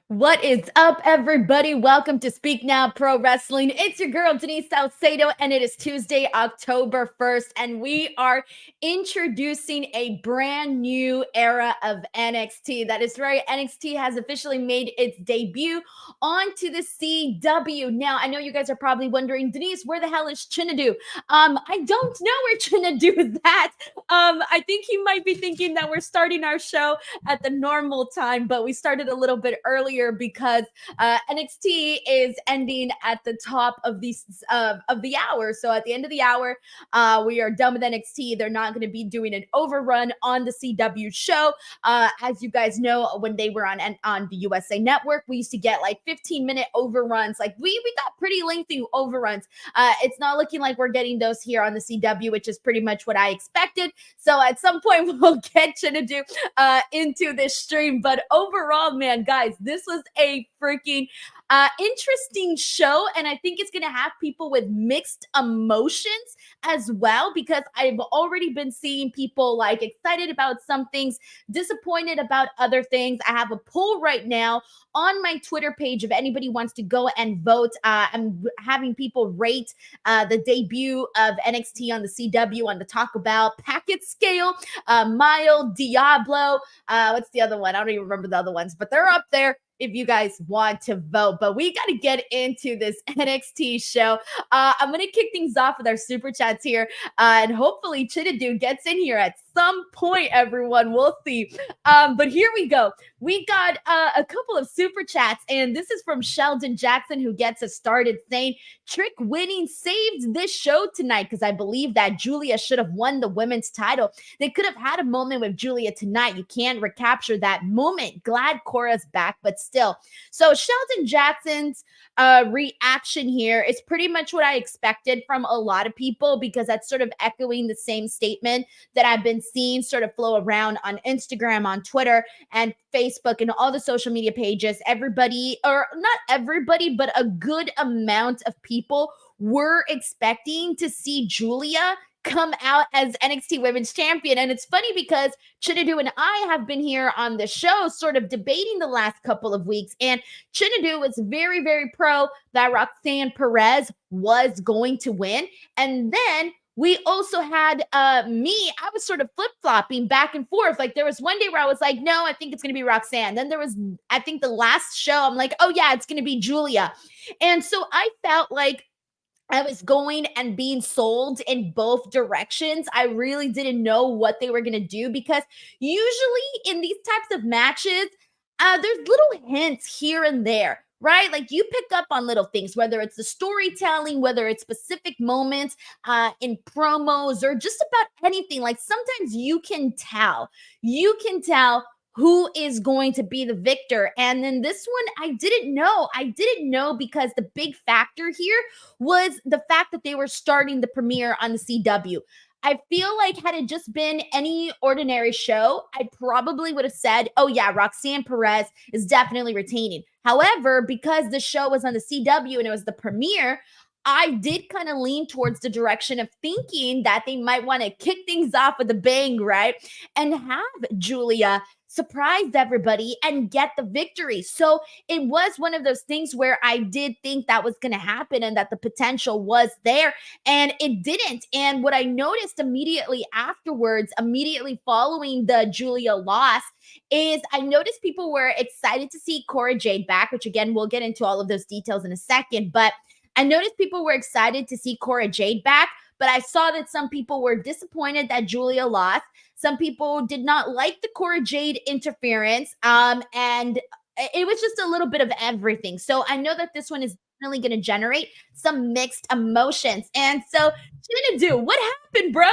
What is up, everybody? Welcome to Speak Now Pro Wrestling. It's your girl, Denise Salcedo, and it is Tuesday, October 1st, and we are introducing a brand new era of NXT. That is right, NXT has officially made its debut onto the CW. Now, I know you guys are probably wondering, Denise, where the hell is Chinedu? I don't know where Chinedu is at. I think you might be thinking that we're starting our show at the normal time, but we started a little bit earlier because NXT is ending at the top of the hour. So at the end of the hour, we are done with NXT. They're not going to be doing an overrun on the CW show. As you guys know, when they were on the USA Network, we used to get like 15-minute overruns. Like we got pretty lengthy overruns. It's not looking like we're getting those here on the CW, which is pretty much what I expected. So at some point, we'll get Chinedu into this stream. But overall, man, guys, this was a freaking interesting show, and I think it's going to have people with mixed emotions as well, because I've already been seeing people like excited about some things, disappointed about other things. I have a poll right now on my Twitter page if anybody wants to go and vote. I'm having people rate the debut of NXT on the CW on the Talk About packet scale. Mild, Diablo, what's the other one? I don't even remember the other ones, but they're up there if you guys want to vote. But we got to get into this NXT show. I'm going to kick things off with our super chats here, and hopefully Chinedu gets in here at some point, everyone. We'll see. But here we go. We got a couple of super chats, and this is from Sheldon Jackson, who gets us started saying, Trick winning saved this show tonight, because I believe that Giulia should have won the women's title. They could have had a moment with Giulia tonight. You can't recapture that moment. Glad Cora's back, but still. So Sheldon Jackson's reaction here is pretty much what I expected from a lot of people, because that's sort of echoing the same statement that I've been seeing sort of flow around on Instagram, on Twitter, and Facebook, and all the social media pages. Everybody, or not everybody, but a good amount of people were expecting to see Giulia come out as NXT Women's Champion. And it's funny because Chinedu and I have been here on the show sort of debating the last couple of weeks, and Chinedu was very, very pro that Roxanne Perez was going to win. And then we also had I was sort of flip-flopping back and forth. Like there was one day where I was like, no, I think it's going to be Roxanne. Then there was, I think the last show, I'm like, oh yeah, it's going to be Giulia. And so I felt like I was going and being sold in both directions. I really didn't know what they were going to do, because usually in these types of matches, there's little hints here and there, right? Like you pick up on little things, whether it's the storytelling, whether it's specific moments in promos, or just about anything. Like sometimes you can tell who is going to be the victor. And then this one, I didn't know because the big factor here was the fact that they were starting the premiere on the CW. I feel like had it just been any ordinary show, I probably would have said, oh yeah, Roxanne Perez is definitely retaining. However, because the show was on the CW and it was the premiere, I did kind of lean towards the direction of thinking that they might want to kick things off with a bang, right? And have Giulia surprise everybody and get the victory. So it was one of those things where I did think that was going to happen and that the potential was there, and it didn't. And what I noticed immediately afterwards, immediately following the Giulia loss, is I noticed people were excited to see Cora Jade back, which again, we'll get into all of those details in a second, but I noticed people were excited to see Cora Jade back, but I saw that some people were disappointed that Giulia lost. Some people did not like the Cora Jade interference, and it was just a little bit of everything. So I know that this one is definitely going to generate some mixed emotions. And so, Chinedu, what happened, bro?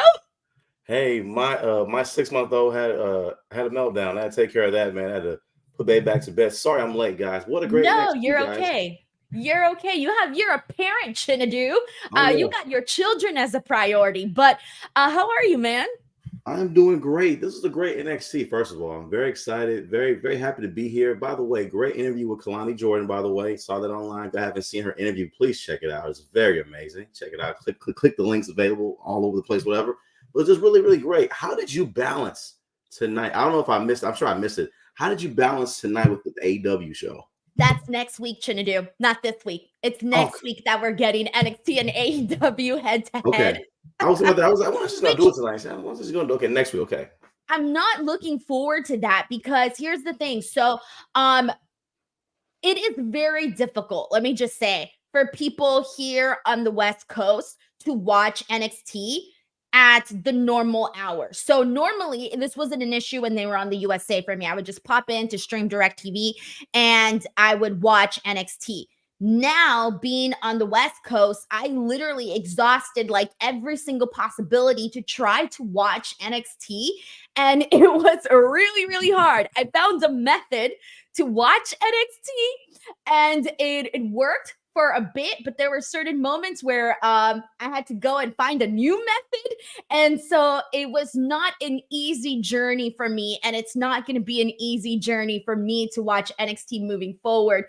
Hey, my 6-month-old had a meltdown. I had to take care of that, man. I had to put baby back to bed. Sorry, I'm late, guys. What a great No, NXT, you're guys. okay. You're okay. You're a parent, Chinedu. Oh, You yeah. got your children as a priority. But how are you, man? I'm doing great. This is a great NXT, first of all. I'm very excited, very, very happy to be here. By the way, great interview with Kalani Jordan, by the way. Saw that online. If I haven't seen her interview, please check it out. It's very amazing. Check it out. Click the links available all over the place, whatever. But it's just really, really great. How did you balance tonight? I don't know if I missed it. I'm sure I missed it. How did you balance tonight with the AEW show? That's next week, Chinedu, not this week. It's Oh, next week that we're getting NXT and AEW head to head. okay. I was about to, I was like, well, she's gonna Which do it tonight. What's she gonna do? Okay, next week. Okay. I'm not looking forward to that because here's the thing. So, it is very difficult, let me just say, for people here on the West Coast to watch NXT at the normal hour. So normally, this wasn't an issue when they were on the USA for me. I would just pop in to stream DirecTV and I would watch NXT. Now, being on the West Coast, I literally exhausted like every single possibility to try to watch NXT. And it was really, really hard. I found a method to watch NXT and it worked for a bit, but there were certain moments where I had to go and find a new method. And so it was not an easy journey for me. And it's not going to be an easy journey for me to watch NXT moving forward.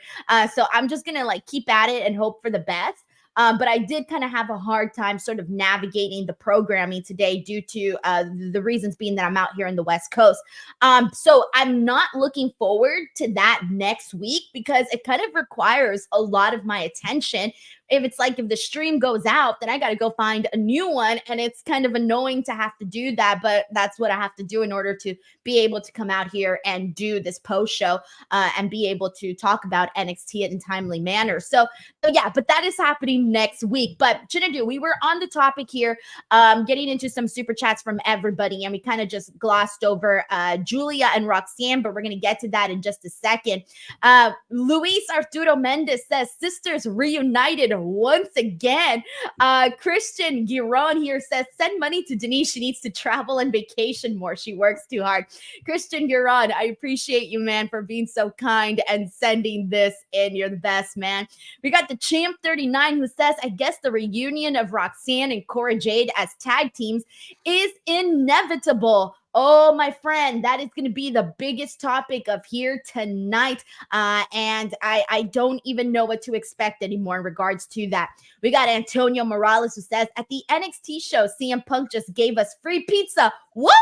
So I'm just going to like keep at it and hope for the best. But I did kind of have a hard time sort of navigating the programming today due to the reasons being that I'm out here in the West Coast. So I'm not looking forward to that next week because it kind of requires a lot of my attention. If it's like if the stream goes out, then I got to go find a new one. And it's kind of annoying to have to do that. But that's what I have to do in order to be able to come out here and do this post show and be able to talk about NXT in a timely manner. So yeah, but that is happening next week. But Chinedu, we were on the topic here, getting into some super chats from everybody. And we kind of just glossed over Giulia and Roxanne, but we're going to get to that in just a second. Luis Arturo Mendez says, sisters reunited once again. Christian Giron here says, send money to Denise. She needs to travel and vacation more. She works too hard. Christian Giron, I appreciate you, man, for being so kind and sending this in. You're the best, man. We got the Champ 39 who says, I guess the reunion of Roxanne and Cora Jade as tag teams is inevitable. Oh, my friend, that is going to be the biggest topic of here tonight. And I don't even know what to expect anymore in regards to that. We got Antonio Morales who says, at the NXT show, CM Punk just gave us free pizza. What?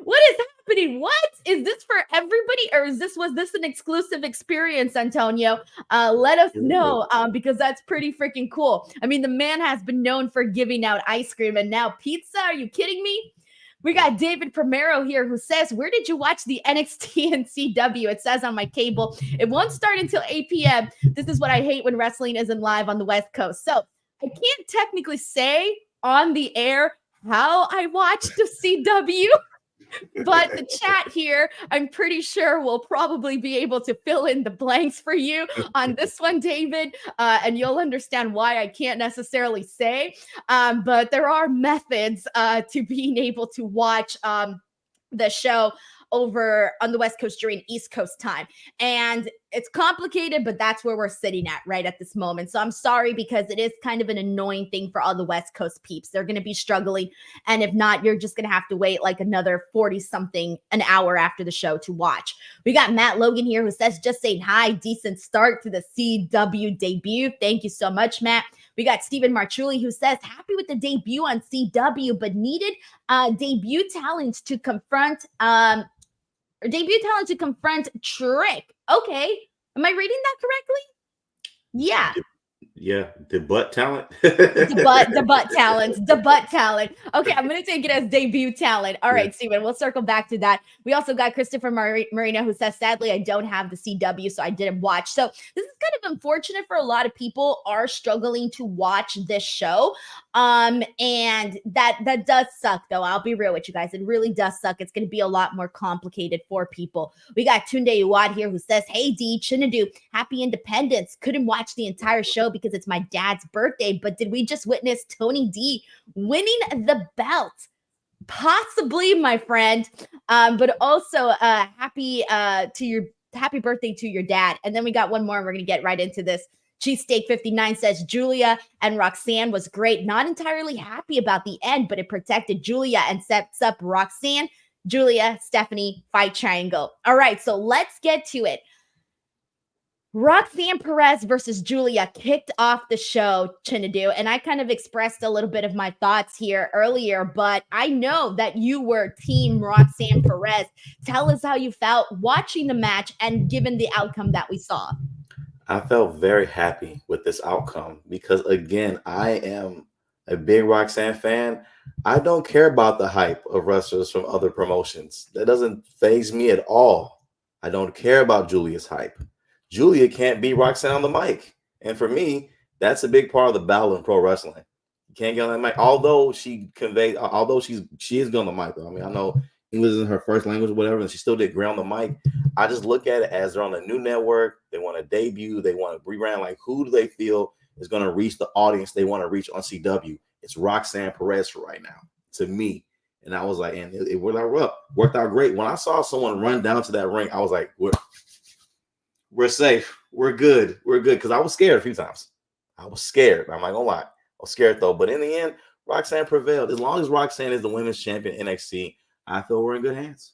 What is happening? What is this for everybody, or was this an exclusive experience, Antonio? Let us know, because that's pretty freaking cool. I mean, the man has been known for giving out ice cream, and now pizza. Are you kidding me? We got David Primero here who says, where did you watch the NXT and CW? It says on my cable. It won't start until 8 p.m. This is what I hate when wrestling isn't live on the West Coast. So I can't technically say on the air how I watched the CW. But the chat here, I'm pretty sure will probably be able to fill in the blanks for you on this one, David. And you'll understand why I can't necessarily say. But there are methods to being able to watch the show over on the West Coast during East Coast time. And it's complicated, but that's where we're sitting at right at this moment. So I'm sorry because it is kind of an annoying thing for all the West Coast peeps. They're going to be struggling. And if not, you're just going to have to wait like another 40 something an hour after the show to watch. We got Matt Logan here who says, just saying hi, decent start to the CW debut. Thank you so much, Matt. We got Stephen Marchulli who says, happy with the debut on CW, but needed debut talent to confront Trick. Okay. Am I reading that correctly? Yeah. Yeah, the butt talent. the butt talent. Okay, I'm going to take it as debut talent. All right, Steven, we'll circle back to that. We also got Christopher Marino who says, sadly, I don't have the CW, so I didn't watch. So this is kind of unfortunate for a lot of people are struggling to watch this show. And that does suck, though. I'll be real with you guys. It really does suck. It's going to be a lot more complicated for people. We got Tunde Uwad here who says, hey, D, Chinedu, happy Independence. Couldn't watch the entire show because it's my dad's birthday, but did we just witness Tony D winning the belt? Possibly, my friend. But also happy birthday to your dad. And then we got one more, and we're gonna get right into this. Cheesesteak 59 says Giulia and Roxanne was great. Not entirely happy about the end, but it protected Giulia and sets up Roxanne, Giulia, Stephanie fight triangle. All right, so let's get to it. Roxanne Perez versus Giulia kicked off the show, Chinedu, and I kind of expressed a little bit of my thoughts here earlier, but I know that you were team Roxanne Perez. Tell us how you felt watching the match and given the outcome that we saw. I felt very happy with this outcome because, again, I am a big Roxanne fan. I don't care about the hype of wrestlers from other promotions. That doesn't phase me at all. I don't care about Julia's hype. Giulia can't beat Roxanne on the mic. And for me, that's a big part of the battle in pro wrestling. You can't get on that mic. Although she is good on the mic, though. I mean, I know English isn't her first language or whatever, and she still did great on the mic. I just look at it as they're on a new network. They want to debut. They want to rebrand. Like, who do they feel is going to reach the audience they want to reach on CW? It's Roxanne Perez for right now, to me. And I was like, and it worked out great. When I saw someone run down to that ring, I was like, we're safe. We're good. We're good. Because I was scared a few times. I was scared. I'm not going to lie. I was scared, though. But in the end, Roxanne prevailed. As long as Roxanne is the women's champion in NXT, I feel we're in good hands.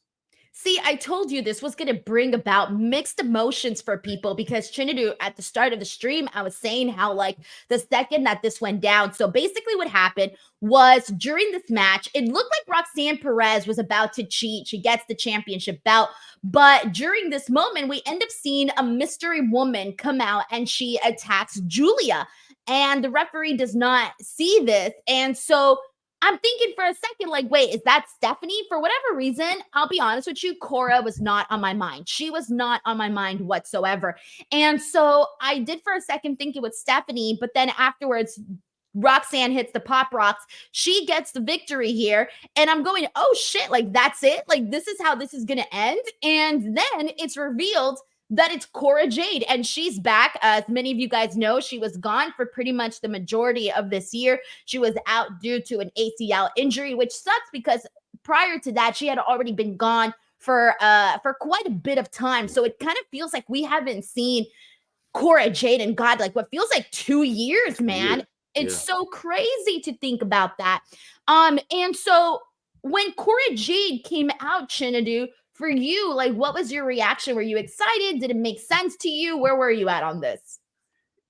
See, I told you this was going to bring about mixed emotions for people because Chinedu, at the start of the stream, I was saying how, like, the second that this went down. So basically, what happened was during this match, it looked like Roxanne Perez was about to cheat. She gets the championship belt. But during this moment, we end up seeing a mystery woman come out and she attacks Giulia. And the referee does not see this. And so I'm thinking for a second, like, wait, is that Stephanie? For whatever reason, I'll be honest with you, Cora was not on my mind. She was not on my mind whatsoever. And so I did for a second think it was Stephanie, but then afterwards, Roxanne hits the pop rocks. She gets the victory here. And I'm going, oh shit, like that's it? Like this is how this is going to end? And then it's revealed that it's Cora Jade and she's back. As many of you guys know, she was gone for pretty much the majority of this year. She was out due to an ACL injury, which sucks because prior to that, she had already been gone for quite a bit of time. So it kind of feels like we haven't seen Cora Jade in God, like what feels like 2 years, man. It's so crazy to think about that. And so when Cora Jade came out, Chinedu, for you, like, what was your reaction? Were you excited? Did it make sense to you? Where were you at on this?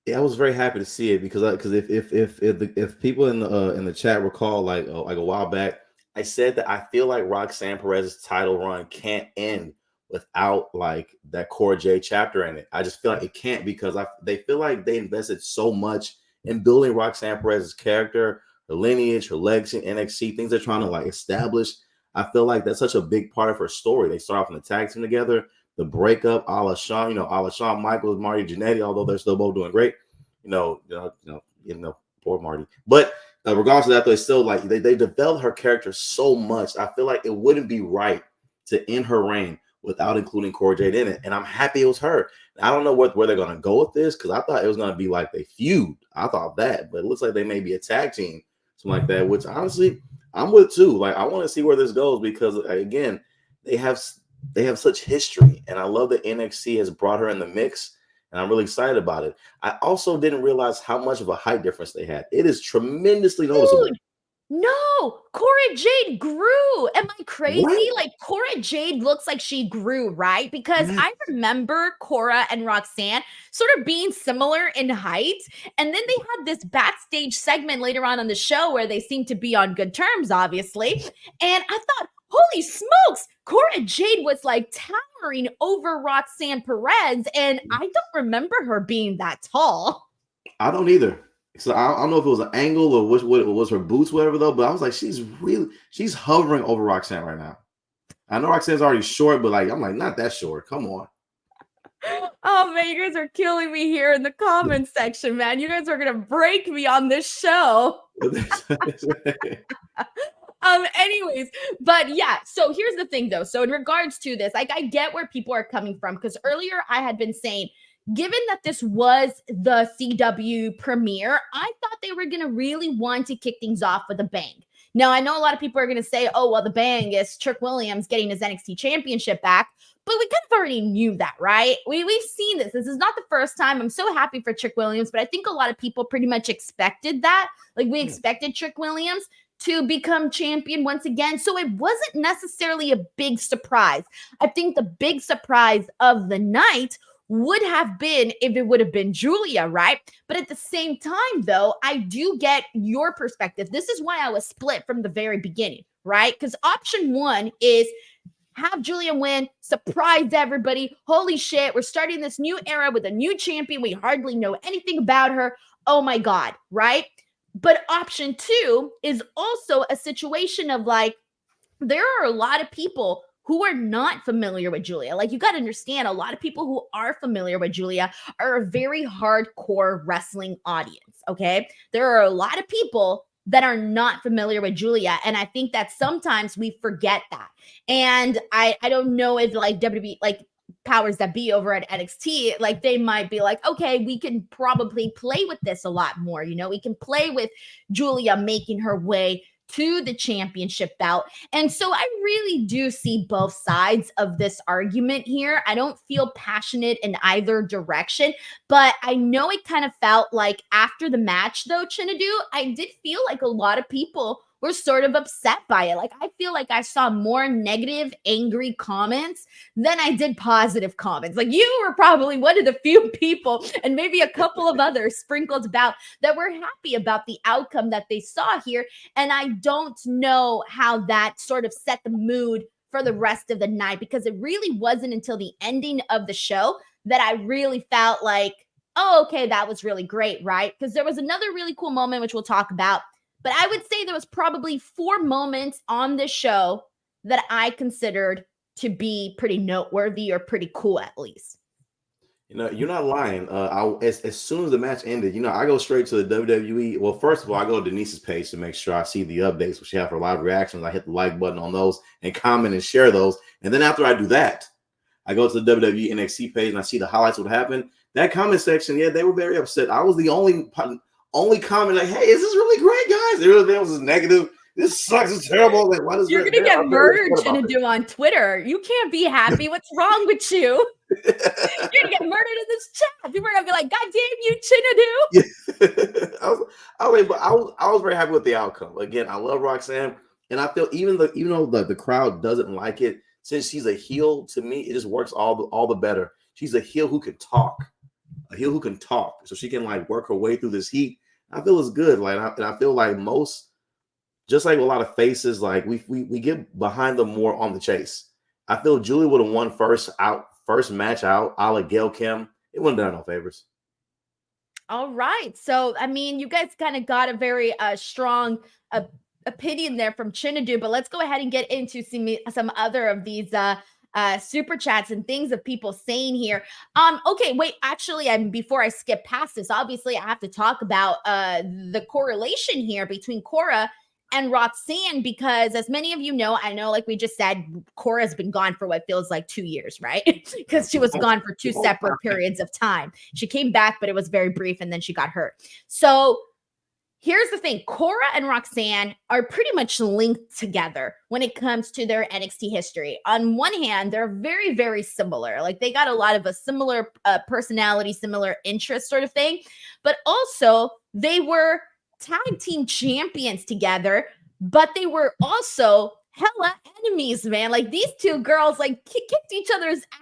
Yeah, I was very happy to see it because if people in the chat recall, like a while back, I said that I feel like Roxanne Perez's title run can't end without like that Cora J chapter in it. I just feel like it can't because they feel like they invested so much in building Roxanne Perez's character, her lineage, her legacy, NXT, things they're trying to like establish. I feel like that's such a big part of her story. They start off in the tag team together, the breakup, a la Shawn, a la Shawn Michaels, Marty Jannetty, although they're still both doing great, poor Marty. But regardless of that, they still like they developed her character so much. I feel like it wouldn't be right to end her reign without including Cora Jade in it. And I'm happy it was her. I don't know where they're gonna go with this because I thought it was gonna be like they feud. I thought that, but it looks like they may be a tag team, something like that, which honestly I'm with too. Like I want to see where this goes because again, they have such history, and I love that NXT has brought her in the mix, and I'm really excited about it. I also didn't realize how much of a height difference they had. It is tremendously noticeable. Dude, no, Cora Jade grew. Am I crazy? What? Like Cora Jade looks like she grew, right? Because Yeah. I remember Cora and Roxanne sort of being similar in height. And then they had this backstage segment later on the show where they seemed to be on good terms, obviously. And I thought, holy smokes, Cora Jade was like towering over Roxanne Perez. And I don't remember her being that tall. I don't either. So I don't know if it was an angle or what it was her boots, whatever though. But I was like, she's hovering over Roxanne right now. I know Roxanne's already short, but like I'm like not that short. Come on. Oh man, you guys are killing me here in the comments section, man. You guys are gonna break me on this show. Anyways, but yeah, so here's the thing though. So in regards to this, like I get where people are coming from because earlier I had been saying, given that this was the CW premiere, I thought they were gonna really want to kick things off with a bang. Now I know a lot of people are gonna say, oh, well, the bang is Trick Williams getting his NXT championship back. But we kind of already knew that, right? We've seen this. This is not the first time. I'm so happy for Trick Williams, but I think a lot of people pretty much expected that. Like we expected Trick Williams to become champion once again. So it wasn't necessarily a big surprise. I think the big surprise of the night would have been if it would have been Giulia, right? But at the same time, though, I do get your perspective. This is why I was split from the very beginning, right? Because option one is have Giulia win, surprise everybody. Holy shit, we're starting this new era with a new champion. We hardly know anything about her. Oh my God, right? But option two is also a situation of like, there are a lot of people who are not familiar with Giulia. Like, you got to understand, a lot of people who are familiar with Giulia are a very hardcore wrestling audience, okay? There are a lot of people that are not familiar with Giulia, and I think that sometimes we forget that. And I don't know if like WWE, like powers that be over at NXT, like they might be like, okay, we can probably play with this a lot more. You know, we can play with Giulia making her way to the championship bout. And so I really do see both sides of this argument here. I don't feel passionate in either direction, but I know it kind of felt like after the match, though, Chinedu, I did feel like a lot of people were sort of upset by it. Like, I feel like I saw more negative, angry comments than I did positive comments. Like, you were probably one of the few people, and maybe a couple of others sprinkled about, that were happy about the outcome that they saw here. And I don't know how that sort of set the mood for the rest of the night, because it really wasn't until the ending of the show that I really felt like, oh, okay, that was really great, right? Because there was another really cool moment, which we'll talk about. But I would say there was probably 4 moments on this show that I considered to be pretty noteworthy or pretty cool, at least. You know, you're not lying. As soon as the match ended, you know, I go straight to the WWE. Well, first of all, I go to Denise's page to make sure I see the updates, which she have her live reactions. I hit the like button on those and comment and share those. And then after I do that, I go to the WWE NXT page and I see the highlights of what happened. That comment section, yeah, they were very upset. I was the only comment like, hey, is this really great, guys? Everything was negative. This sucks. It's terrible. Like, why does You're gonna get murdered, Chinedu, on Twitter. You can't be happy. What's wrong with you? You're gonna get murdered in this chat. People are gonna be like, God damn you, Chinedu. Yeah. I was very happy with the outcome. Again, I love Roxanne, and I feel even though the crowd doesn't like it, since she's a heel, to me, it just works all the better. She's a heel who can talk. A heel who can talk, so she can like work her way through this heat. I feel it's good. Like, and I feel like most, just like a lot of faces, like we get behind them more on the chase. I feel Giulia would have won first match out, a la Gail Kim. It wouldn't have done no favors. All right. So, I mean, you guys kind of got a very strong opinion there from Chinedu, but let's go ahead and get into some other of these super chats and things of people saying here. Okay, wait, actually, before I skip past this, obviously I have to talk about the correlation here between Cora and Roxanne, because as many of you know, I know, like we just said, Cora's been gone for what feels like 2 years, right? Because she was gone for 2 separate periods of time. She came back, but it was very brief, and then she got hurt. So here's the thing. Cora and Roxanne are pretty much linked together when it comes to their NXT history. On one hand, they're very, very similar. Like, they got a lot of a similar personality, similar interest sort of thing. But also, they were tag team champions together, but they were also hella enemies, man. Like, these two girls, like, kicked each other's ass.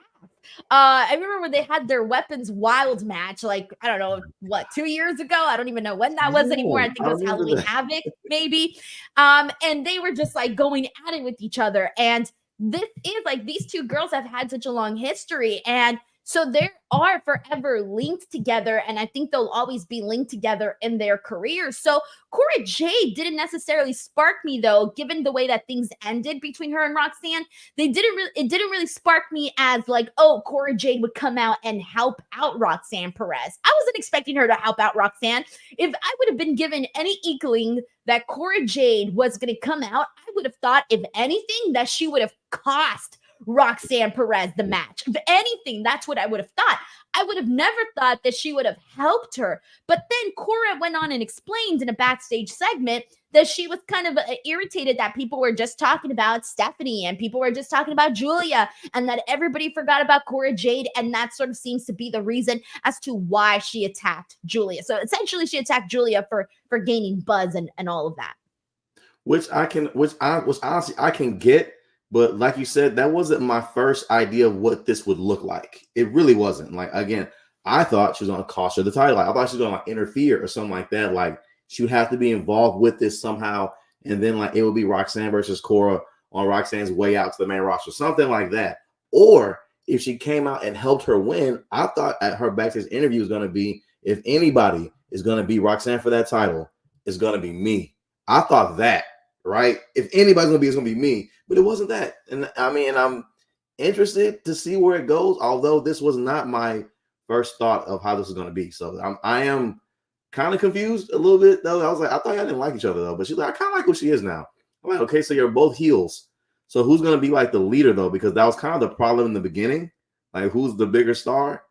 I remember when they had their Weapons Wild match, like, I don't know, what, 2 years ago? I don't even know when that was anymore. I think it was Halloween Havoc, maybe. And they were just like going at it with each other. And this is like, these two girls have had such a long history. And so they are forever linked together, and I think they'll always be linked together in their careers. So Cora Jade didn't necessarily spark me, though, given the way that things ended between her and Roxanne. It didn't really spark me as like, oh, Cora Jade would come out and help out Roxanne Perez. I wasn't expecting her to help out Roxanne. If I would have been given any inkling that Cora Jade was going to come out, I would have thought, if anything, that she would have cost Roxanne Perez the match. If anything, that's what I would have thought. I would have never thought that she would have helped her. But then Cora went on and explained in a backstage segment that she was kind of irritated that people were just talking about Stephanie and people were just talking about Giulia, and that everybody forgot about Cora Jade. And that sort of seems to be the reason as to why she attacked Giulia. So essentially, she attacked Giulia for gaining buzz and all of that. Which honestly I can get. But like you said, that wasn't my first idea of what this would look like. It really wasn't. Like, again, I thought she was gonna cost her the title. Like, I thought she was gonna like interfere or something like that. Like, she would have to be involved with this somehow, and then like it would be Roxanne versus Cora on Roxanne's way out to the main roster, something like that. Or if she came out and helped her win, I thought at her backstage interview was gonna be, if anybody is gonna be Roxanne for that title, it's gonna be me. I thought that, right? If anybody's gonna be, it's gonna be me. But it wasn't that. And I mean, I'm interested to see where it goes, although this was not my first thought of how this is going to be. So I am kind of confused a little bit, though. I was like, I thought y'all didn't like each other, though. But she's like, I kind of like who she is now. I'm like, okay, so you're both heels. So who's going to be like the leader, though? Because that was kind of the problem in the beginning. Like, who's the bigger star?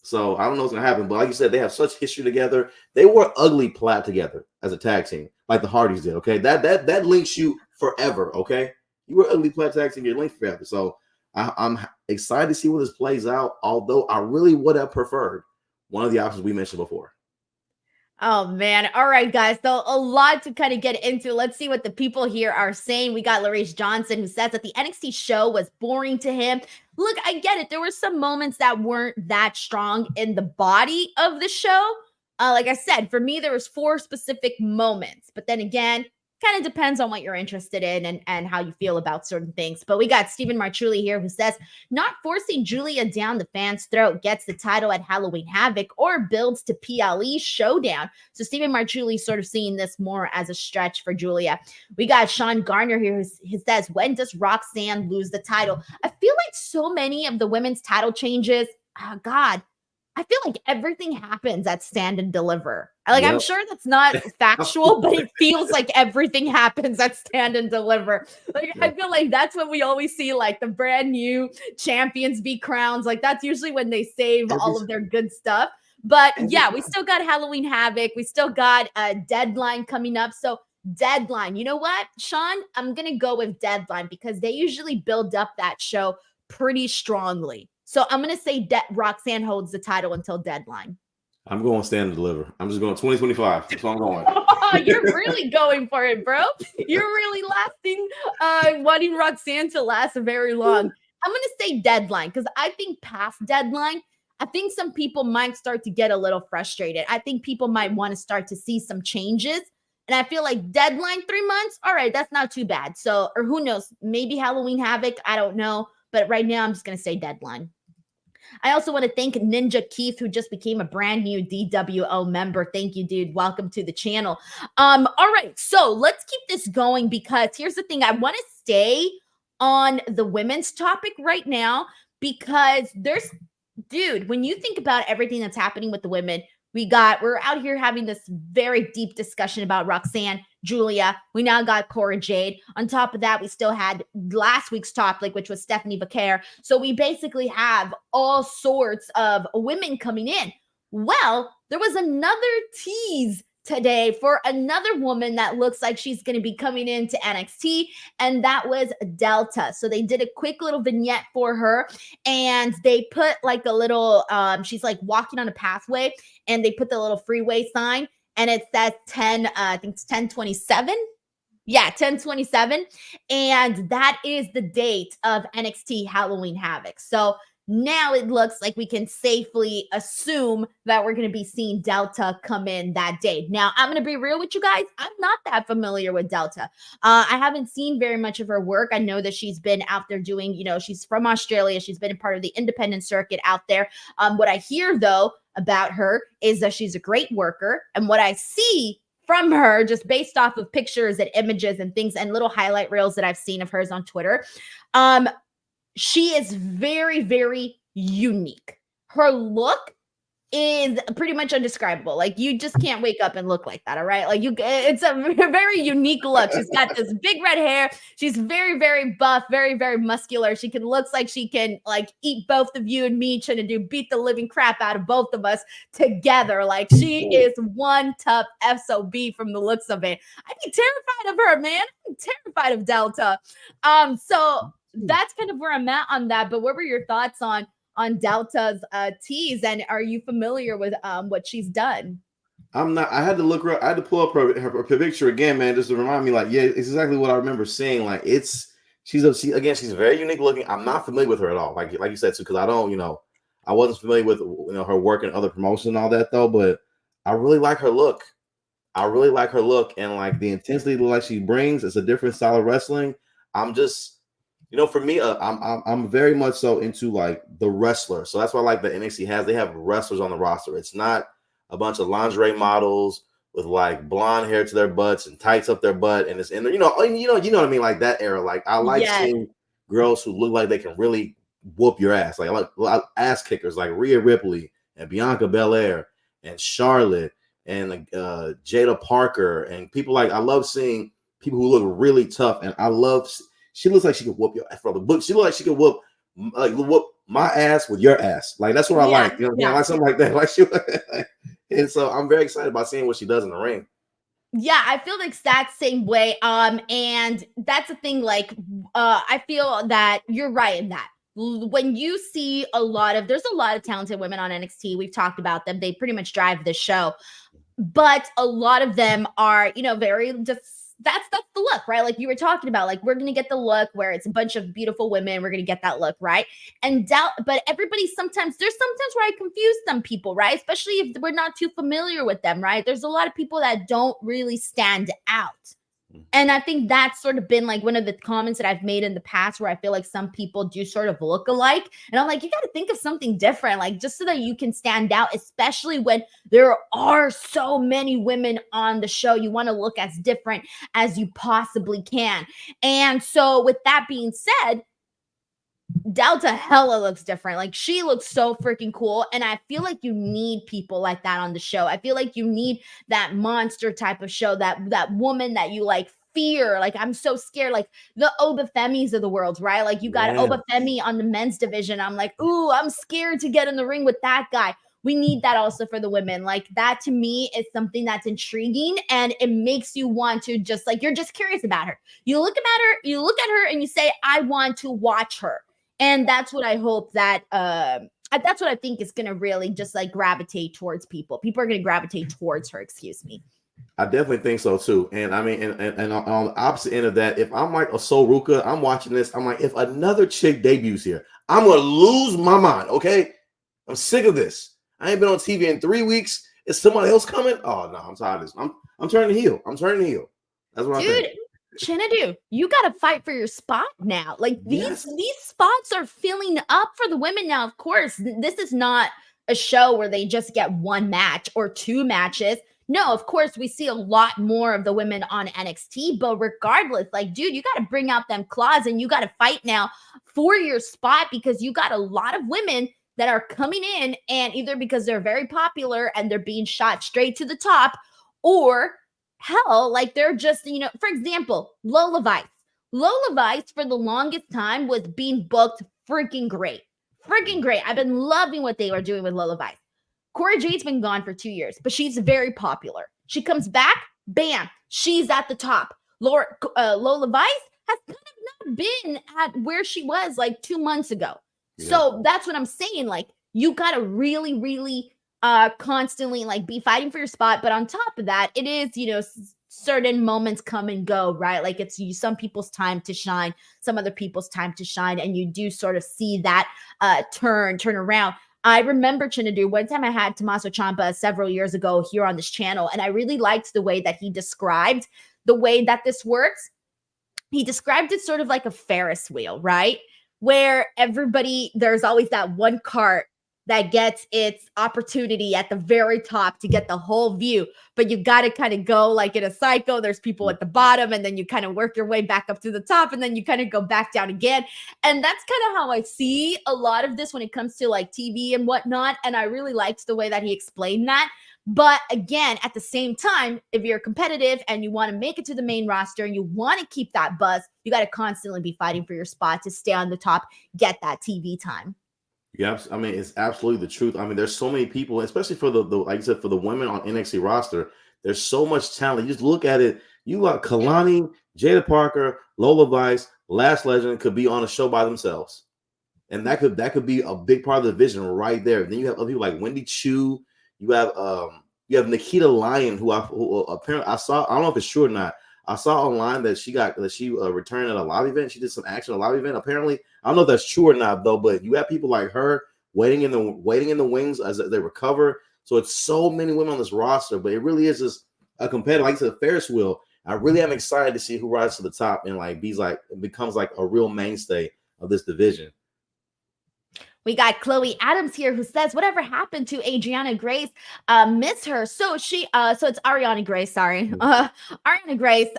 So I don't know what's going to happen. But like you said, they have such history together. They were ugly plat together as a tag team, like the Hardys did, okay? That links you forever, okay? You were ugly plat tag team, you're linked forever. So I'm excited to see where this plays out, although I really would have preferred one of the options we mentioned before. Oh, man. All right, guys. So a lot to kind of get into. Let's see what the people here are saying. We got Larice Johnson, who says that the NXT show was boring to him. Look, I get it. There were some moments that weren't that strong in the body of the show. Like I said, for me, there was 4 specific moments. But then again, kind of depends on what you're interested in and how you feel about certain things. But we got Stephen Marchulli here, who says, not forcing Giulia down the fan's throat gets the title at Halloween Havoc or builds to PLE Showdown. So Stephen Marchulli sort of seeing this more as a stretch for Giulia. We got Sean Garner here, who says, when does Roxanne lose the title? I feel like so many of the women's title changes, oh God, I feel like everything happens at Stand and Deliver. Like, yep. I'm sure that's not factual, but it feels like everything happens at Stand and Deliver. Like, yep. I feel like that's when we always see, like, the brand new champions be crowns. Like, that's usually when they save all of their good stuff. But, yeah, we still got Halloween Havoc. We still got a Deadline coming up. So, Deadline. You know what, Sean? I'm going to go with Deadline because they usually build up that show pretty strongly. So I'm going to say Roxanne holds the title until Deadline. I'm going Stand and Deliver. I'm just going 2025. That's what I'm going. Oh, you're really going for it, bro. You're really wanting Roxanne to last very long. I'm going to say Deadline because I think past Deadline, I think some people might start to get a little frustrated. I think people might want to start to see some changes. And I feel like Deadline 3 months, all right, that's not too bad. So, or who knows, maybe Halloween Havoc, I don't know. But right now, I'm just going to say Deadline. I also want to thank Ninja Keith, who just became a brand new DWO member. Thank you, dude. Welcome to the channel. All right, so let's keep this going because here's the thing. I want to stay on the women's topic right now because dude, when you think about everything that's happening with the women, we're out here having this very deep discussion about Roxanne, Giulia. We now got Cora, Jade. On top of that, we still had last week's topic, which was Stephanie Vaquer. So we basically have all sorts of women coming in. Well, there was another tease today for another woman that looks like she's going to be coming into NXT, and that was Delta. So they did a quick little vignette for her, and they put like a little, she's like walking on a pathway, and they put the little freeway sign, and it says 10/27. Yeah, 10/27. And that is the date of NXT Halloween Havoc. So now it looks like we can safely assume that we're going to be seeing Delta come in that day. Now, I'm going to be real with you guys. I'm not that familiar with Delta. I haven't seen very much of her work. I know that she's been out there doing, she's from Australia. She's been a part of the independent circuit out there. What I hear, though, about her is that she's a great worker. And what I see from her, just based off of pictures and images and things and little highlight reels that I've seen of hers on Twitter, she is very, very unique. Her look is pretty much undescribable. Like, you just can't wake up and look like that, all right? Like, it's a very unique look. She's got this big red hair. She's very, very buff, very, very muscular. Looks like she can, like, eat both of you and me, Chinedu, beat the living crap out of both of us together. Like, she is one tough SOB from the looks of it. I'd be terrified of her, man. I'm terrified of Delta. So that's kind of where I'm at on that. But what were your thoughts on Delta's tease, and are you familiar with what she's done? I'm not. I had to look her up. I had to pull up her picture again, man, just to remind me. Like, yeah, it's exactly what I remember seeing. Like, it's she's very unique looking. I'm not familiar with her at all. Like you said too, because I don't, I wasn't familiar with her work and other promotions and all that though. But I really like her look. I really like her look and like the intensity like she brings. It's a different style of wrestling. I'm just, for me, I'm very much so into like the wrestler. So that's why I like the NXT has. They have wrestlers on the roster. It's not a bunch of lingerie models with like blonde hair to their butts and tights up their butt, and it's in there. You know what I mean? Like that era. Like I like Yes. seeing girls who look like they can really whoop your ass. Like I like ass kickers, like Rhea Ripley and Bianca Belair and Charlotte and Jada Parker and people like I love seeing people who look really tough. And I love. She looks like she could whoop your ass for the book. She looks like she could whoop my ass with your ass. Like that's what I like. You know what I mean? Like something like that. Like she. And so I'm very excited about seeing what she does in the ring. Yeah, I feel the exact same way. And that's the thing. Like, I feel that you're right in that. When you see there's a lot of talented women on NXT. We've talked about them. They pretty much drive the show, but a lot of them are, very just. That's the look, right? Like you were talking about, like we're gonna get the look where it's a bunch of beautiful women. We're gonna get that look, right? But everybody there's sometimes where I confuse some people, right? Especially if we're not too familiar with them, right? There's a lot of people that don't really stand out. And I think that's sort of been like one of the comments that I've made in the past where I feel like some people do sort of look alike. And I'm like, you got to think of something different, like just so that you can stand out, especially when there are so many women on the show. You want to look as different as you possibly can. And so with that being said, Delta hella looks different. Like she looks so freaking cool. And I feel like you need people like that on the show. I feel like you need that monster type of show, that woman that you like fear. Like I'm so scared, like the Oba Femis of the world, right? Like you got Oba Femi on the men's division. I'm like, ooh, I'm scared to get in the ring with that guy. We need that also for the women. Like that to me is something that's intriguing and it makes you want to just like, you're just curious about her. You look at her and you say, I want to watch her. And that's what I hope that that's what I think is going to really just like gravitate towards people. People are going to gravitate towards her. Excuse me. I definitely think so too. And I mean, and on the opposite end of that, if I'm like a Sol Ruka, I'm watching this. I'm like, if another chick debuts here, I'm going to lose my mind. Okay. I'm sick of this. I ain't been on TV in 3 weeks. Is somebody else coming? Oh no, I'm tired of this. I'm turning heel. That's what I think. Chinedu, you got to fight for your spot now. Like these spots are filling up for the women now. Of course, this is not a show where they just get one match or two matches. No, of course, we see a lot more of the women on NXT, but regardless, like, dude, you got to bring out them claws and you got to fight now for your spot because you got a lot of women that are coming in and either because they're very popular and they're being shot straight to the top or hell, like they're just, for example, Lola Vice. Lola Vice for the longest time was being booked freaking great. Freaking great. I've been loving what they were doing with Lola Vice. Cora Jade's been gone for 2 years, but she's very popular. She comes back, bam, she's at the top. Lola Vice has kind of not been at where she was like 2 months ago. Yeah. So that's what I'm saying. Like, you got to really, really constantly like be fighting for your spot. But on top of that, it is, certain moments come and go, right? Like it's some people's time to shine, some other people's time to shine. And you do sort of see that turn around. I remember Chinedu, one time I had Tommaso Ciampa several years ago here on this channel, and I really liked the way that he described the way that this works. He described it sort of like a Ferris wheel, right? Where there's always that one cart that gets its opportunity at the very top to get the whole view. But you got to kind of go like in a cycle. There's people at the bottom and then you kind of work your way back up to the top and then you kind of go back down again. And that's kind of how I see a lot of this when it comes to like TV and whatnot. And I really liked the way that he explained that. But again, at the same time, if you're competitive and you want to make it to the main roster and you want to keep that buzz, you got to constantly be fighting for your spot to stay on the top, get that TV time. Yeah, I mean, it's absolutely the truth. I mean, there's so many people, especially for the like you said, for the women on NXT roster, there's so much talent. You just look at it. You got Kalani, Jada Parker, Lola Vice, Lash Legend could be on a show by themselves. And that could be a big part of the vision right there. Then you have other people like Wendy Chu. You have Nikita Lyon, who apparently I saw. I don't know if it's true or not. I saw online that she returned at a live event. She did some action at a live event. Apparently, I don't know if that's true or not though. But you have people like her waiting in the wings as they recover. So it's so many women on this roster, but it really is just a competitor. Like I said, Ferris wheel. I really am excited to see who rises to the top and becomes like a real mainstay of this division. We got Chloe Adams here who says, whatever happened to Adriana Grace? Miss her. So so it's Ariana Grace, sorry. Ariana Grace,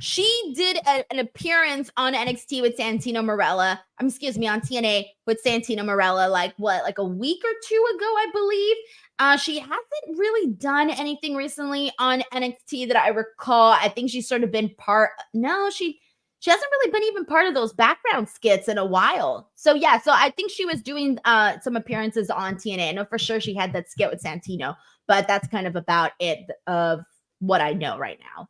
she did an appearance on NXT with Santino Marella. On TNA with Santino Marella, like a week or two ago, I believe. She hasn't really done anything recently on NXT that I recall. I think she's sort of been she hasn't really been even part of those background skits in a while. So yeah, so I think she was doing some appearances on TNA. I know for sure she had that skit with Santino, but that's kind of about it of what I know right now.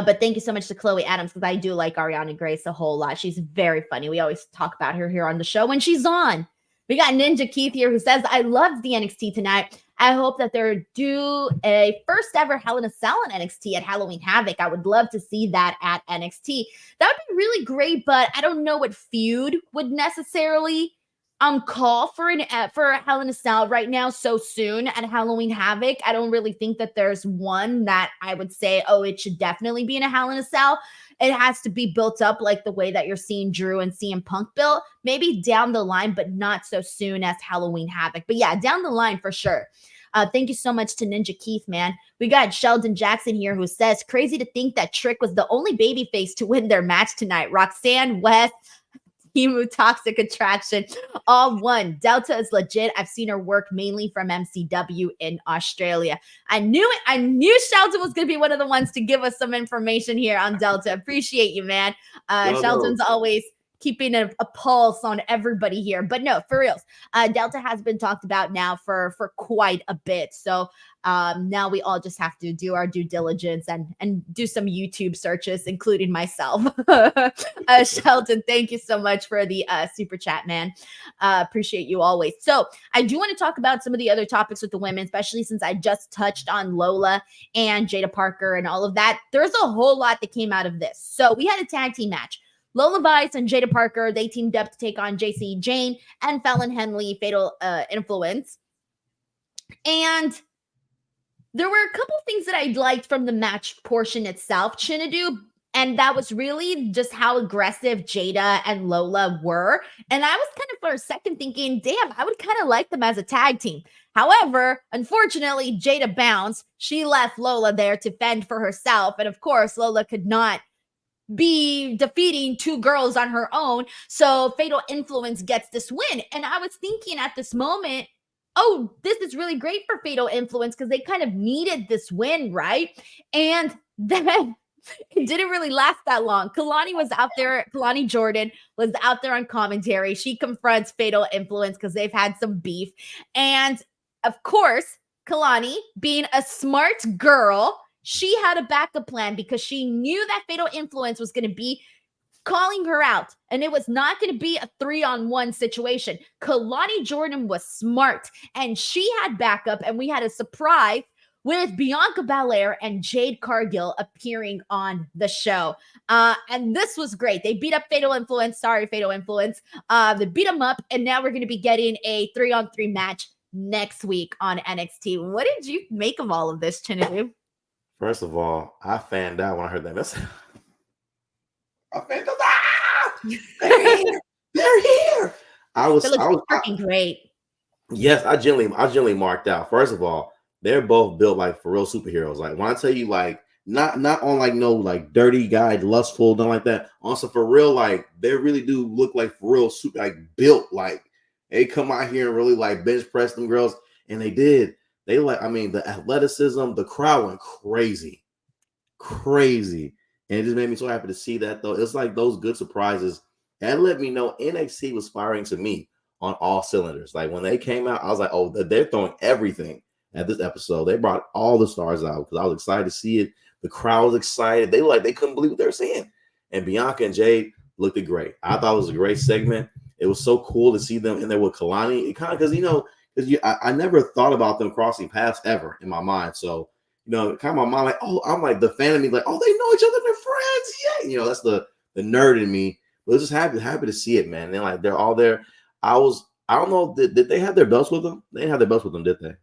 But thank you so much to Chloe Adams, because I do like Ariana Grace a whole lot. She's very funny. We always talk about her here on the show when she's on. We got Ninja Keith here who says, I loved the NXT tonight. I hope that they're due a first ever Hell in a Cell in NXT at Halloween Havoc. I would love to see that at NXT. That would be really great, but I don't know what feud would necessarily call for a Hell in a Cell right now so soon at Halloween Havoc. I don't really think that there's one that I would say, oh, it should definitely be in a Hell in a Cell. It has to be built up like the way that you're seeing Drew and CM Punk built, maybe down the line, but not so soon as Halloween Havoc. But yeah, down the line for sure. Thank you so much to Ninja Keith, man. We got Sheldon Jackson here who says, crazy to think that Trick was the only babyface to win their match tonight. Roxanne, West, Emu, Toxic Attraction, all won. Delta is legit. I've seen her work mainly from MCW in Australia. I knew it. I knew Sheldon was going to be one of the ones to give us some information here on Delta. Appreciate you, man. Sheldon's always keeping a pulse on everybody here. But no, for reals, Delta has been talked about now for quite a bit. So now we all just have to do our due diligence and do some YouTube searches, including myself. Sheldon, thank you so much for the super chat, man. Appreciate you always. So I do want to talk about some of the other topics with the women, especially since I just touched on Lola and Jaida Parker and all of that. There's a whole lot that came out of this. So we had a tag team match. Lola Vice and Jaida Parker, they teamed up to take on JC Jane and Fallon Henley, Fatal Influence. And there were a couple things that I liked from the match portion itself, Chinedu, and that was really just how aggressive Jaida and Lola were. And I was kind of for a second thinking, damn, I would kind of like them as a tag team. However, unfortunately, Jaida bounced. She left Lola there to fend for herself. And of course, Lola could not be defeating two girls on her own. So Fatal Influence gets this win. And I was thinking at this moment, oh, this is really great for Fatal Influence because they kind of needed this win, right? And then it didn't really last that long. Kalani Jordan was out there on commentary. She confronts Fatal Influence because they've had some beef. And of course, Kalani, being a smart girl, she had a backup plan because she knew that Fatal Influence was going to be calling her out, and it was not going to be a 3-on-1 situation. Kalani Jordan was smart, and she had backup, and we had a surprise with Bianca Belair and Jade Cargill appearing on the show. And this was great. They beat up Fatal Influence. Sorry, Fatal Influence. They beat them up, and now we're going to be getting a 3-on-3 match next week on NXT. What did you make of all of this, Chinedu? First of all, I fanned out when I heard that message. I fanned out. They're here. They're here. I was freaking great. Yes, I generally marked out. First of all, they're both built like for real superheroes. Like when I tell you, like not on like no like dirty guy, lustful, nothing like that. Also for real, like they really do look like for real super, like built. Like they come out here and really like bench press them girls, and they did. They like, I mean, the athleticism, the crowd went crazy. And it just made me so happy to see that, though. It's like those good surprises. That let me know NXT was firing to me on all cylinders. Like when they came out, I was like, oh, they're throwing everything at this episode. They brought all the stars out because I was excited to see it. The crowd was excited. They couldn't believe what they were seeing. And Bianca and Jade looked great. I thought it was a great segment. It was so cool to see them in there with Kalani. It kind of, because, I never thought about them crossing paths ever in my mind. So kind of my mind like, oh, I'm like the fan of me, like, oh, they know each other, they're friends, yeah. That's the nerd in me. But it's just happy to see it, man. They're all there. I don't know, did they have their belts with them? They didn't have their belts with them, did they?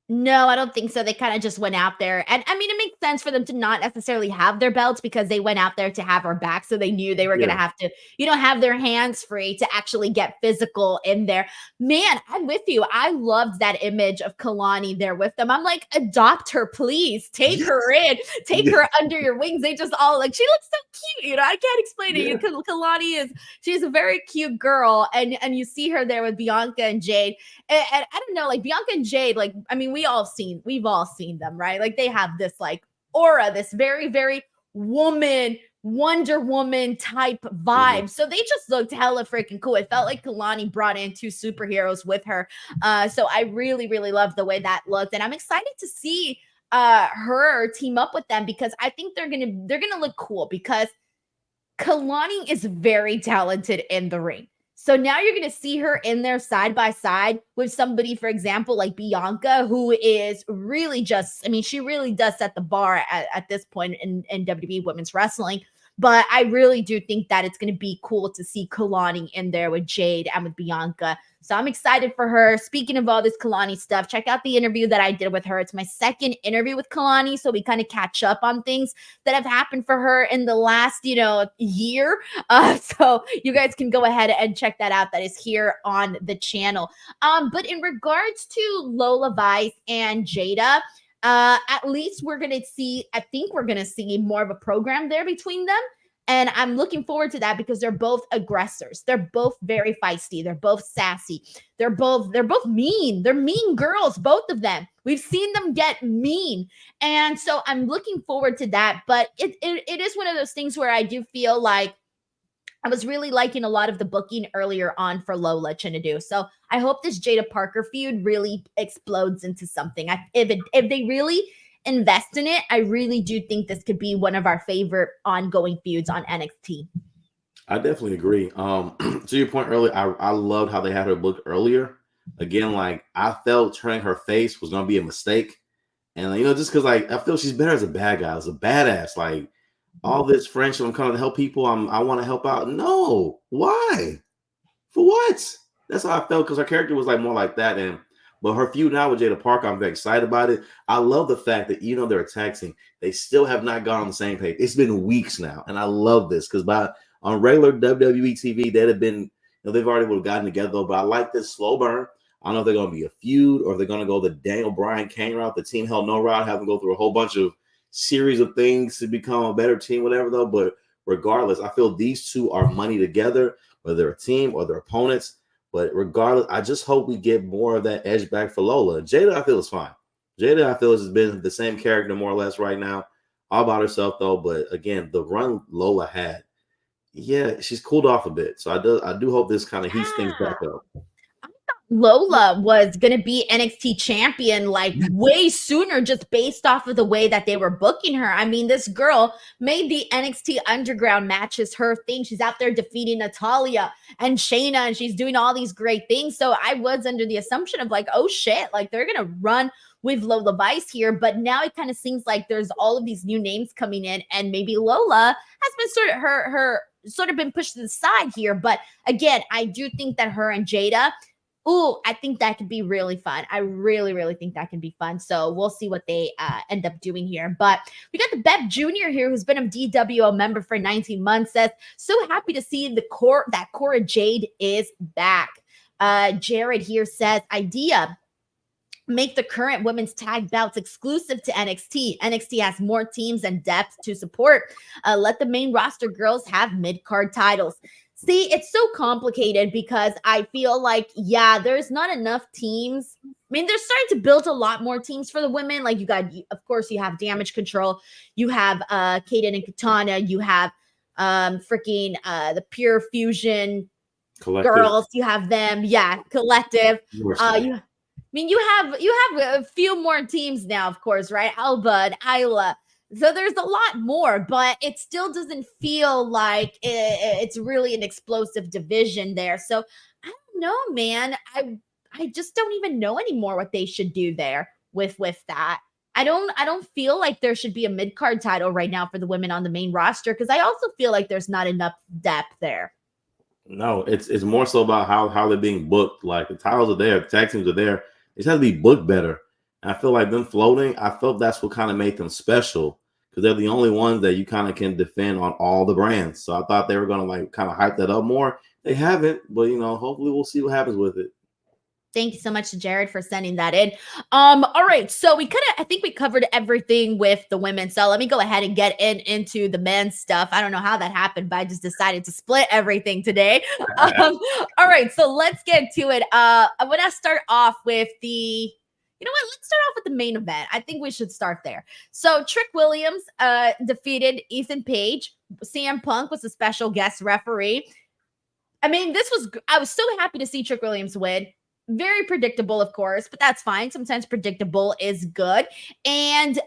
No, I don't think so. They kind of just went out there. And I mean, it makes sense for them to not necessarily have their belts because they went out there to have her back. So they knew they were going to have to, have their hands free to actually get physical in there. Man, I'm with you. I loved that image of Kalani there with them. I'm like, adopt her, please. Take her in. Take her under your wings. They just all like, she looks so cute. I can't explain it. Kalani she's a very cute girl. And you see her there with Bianca and Jade. And I don't know, like Bianca and Jade, like, I mean, we've all seen them, right? Like they have this like aura, this very, very Wonder Woman type vibe. So they just looked hella freaking cool. It felt like Kalani brought in two superheroes with her. So I really, really love the way that looked. And I'm excited to see her team up with them because I think they're gonna look cool because Kalani is very talented in the ring. So now you're going to see her in there side by side with somebody, for example, like Bianca, who is really just, I mean, she really does set the bar at this point in WWE women's wrestling. But I really do think that it's going to be cool to see Kalani in there with Jade and with Bianca. So I'm excited for her. Speaking of all this Kalani stuff, check out the interview that I did with her. It's my second interview with Kalani, so we kind of catch up on things that have happened for her in the last, year. So you guys can go ahead and check that out. That is here on the channel. But in regards to Lola Vice and Jaida, at least I think we're going to see more of a program there between them. And I'm looking forward to that because they're both aggressors. They're both very feisty. They're both sassy. They're both mean. They're mean girls, both of them. We've seen them get mean. And so I'm looking forward to that. But it is one of those things where I do feel like I was really liking a lot of the booking earlier on for Lola Chinedu. So I hope this Jaida Parker feud really explodes into something. If they really invest in it, I really do think this could be one of our favorite ongoing feuds on NXT. I definitely agree. To your point earlier, I loved how they had her booked earlier. Again, like I felt turning her face was gonna be a mistake. And just because like I feel she's better as a bad guy, as a badass. Like all this friendship, I'm coming to help people. I want to help out. No, why? For what? That's how I felt because her character was like more like that. But her feud now with Jaida Parker, I'm very excited about it. I love the fact that they're attacking, they still have not gone on the same page. It's been weeks now, and I love this because on regular WWE TV, they'd have been, they've already would have gotten together. But I like this slow burn. I don't know if they're going to be a feud or if they're going to go the Daniel Bryan Kane route, the Team Hell No route, have them go through a whole bunch of series of things to become a better team, whatever though. But regardless, I feel these two are money together, whether they're a team or their opponents. But regardless, I just hope we get more of that edge back for Lola. Jaida, I feel is fine. Jaida, I feel has been the same character more or less right now, all about herself though. But again, the run Lola had, she's cooled off a bit. So I do hope this kind of heats things back up. Lola was going to be NXT champion like way sooner just based off of the way that they were booking her. I mean, this girl made the NXT Underground matches her thing. She's out there defeating Natalya and Shayna, and she's doing all these great things. So I was under the assumption of like, oh shit, like they're going to run with Lola Vice here. But now it kind of seems like there's all of these new names coming in, and maybe Lola has been sort of been pushed to the side here. But again, I do think that her and Jaida, I think that could be really fun. I really, really think that can be fun. So we'll see what they end up doing here. But we got the Bep Jr. here, who's been a DWO member for 19 months, says, so happy to see that Cora Jade is back. Jared here says, idea, make the current women's tag belts exclusive to NXT. NXT has more teams and depth to support. Let the main roster girls have mid-card titles. See, it's so complicated because I feel like, there's not enough teams. I mean, they're starting to build a lot more teams for the women. Like of course, you have Damage Control. You have Kaden and Katana. You have the Pure Fusion Collective. girls. You have them. Yeah, Collective. You have a few more teams now, of course, right? Alba and Isla. So there's a lot more, but it still doesn't feel like it's really an explosive division there. So I don't know, man. I just don't even know anymore what they should do there with that. I don't feel like there should be a mid-card title right now for the women on the main roster, because I also feel like there's not enough depth there. No, it's more so about how they're being booked. Like the titles are there, the tag teams are there. It just has to be booked better. And I feel like them floating, I felt that's what kind of made them special, because they're the only ones that you kind of can defend on all the brands. So I thought they were gonna like kind of hype that up more. They haven't, but hopefully we'll see what happens with it. Thank you so much to Jared for sending that in. All right, so I think we covered everything with the women. So let me go ahead and get into the men's stuff. I don't know how that happened, but I just decided to split everything today. All right, so let's get to it. I want to start off with let's start off with the main event. I think we should start there. So Trick Williams defeated Ethan Page. CM Punk was a special guest referee. I mean, I was so happy to see Trick Williams win. Very predictable, of course, but that's fine. Sometimes predictable is good. And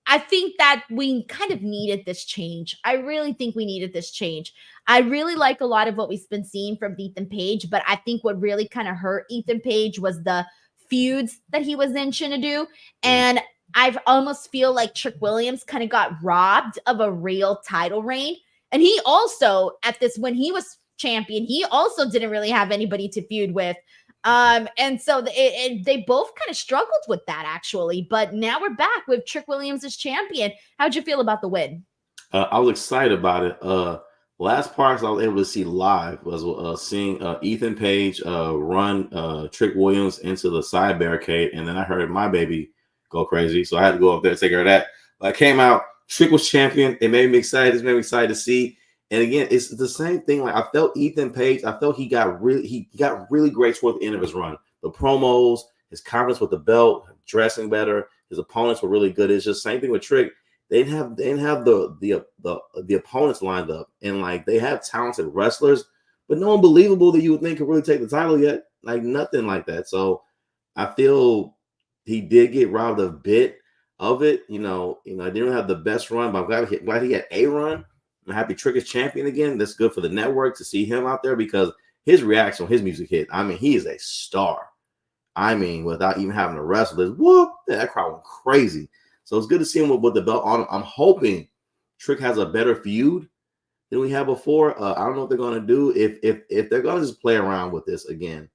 I think that we kind of needed this change. I really think we needed this change. I really like a lot of what we've been seeing from Ethan Page, but I think what really kind of hurt Ethan Page was the feuds that he was in Chinedu. And I almost feel like Trick Williams kind of got robbed of a real title reign. And he also, when he was champion, he also didn't really have anybody to feud with. And so they both kind of struggled with that, actually. But now we're back with Trick Williams as champion. How'd you feel about the win? I was excited about it. Last parts I was able to see live was seeing Ethan Page run Trick Williams into the side barricade, and then I heard my baby go crazy, so I had to go up there and take care of that. But I came out, Trick was champion. It made me excited. It made me excited to see. And again, it's the same thing. Like I felt Ethan Page, I felt he got really great toward the end of his run. The promos, his confidence with the belt, dressing better. His opponents were really good. It's just same thing with Trick. They didn't have the opponents lined up, and like they have talented wrestlers, but no one believable that you would think could really take the title yet. Like nothing like that. So I feel he did get robbed a bit of it. I didn't have the best run, but I'm glad he had a run. I'm happy Trick is champion again. That's good for the network to see him out there, because his reaction, his music hit. I mean, he is a star. I mean, without even having to wrestle, this whoop, that crowd went crazy. So it's good to see him with the belt on. I'm hoping Trick has a better feud than we had before. I don't know what they're gonna do. If they're gonna just play around with this again,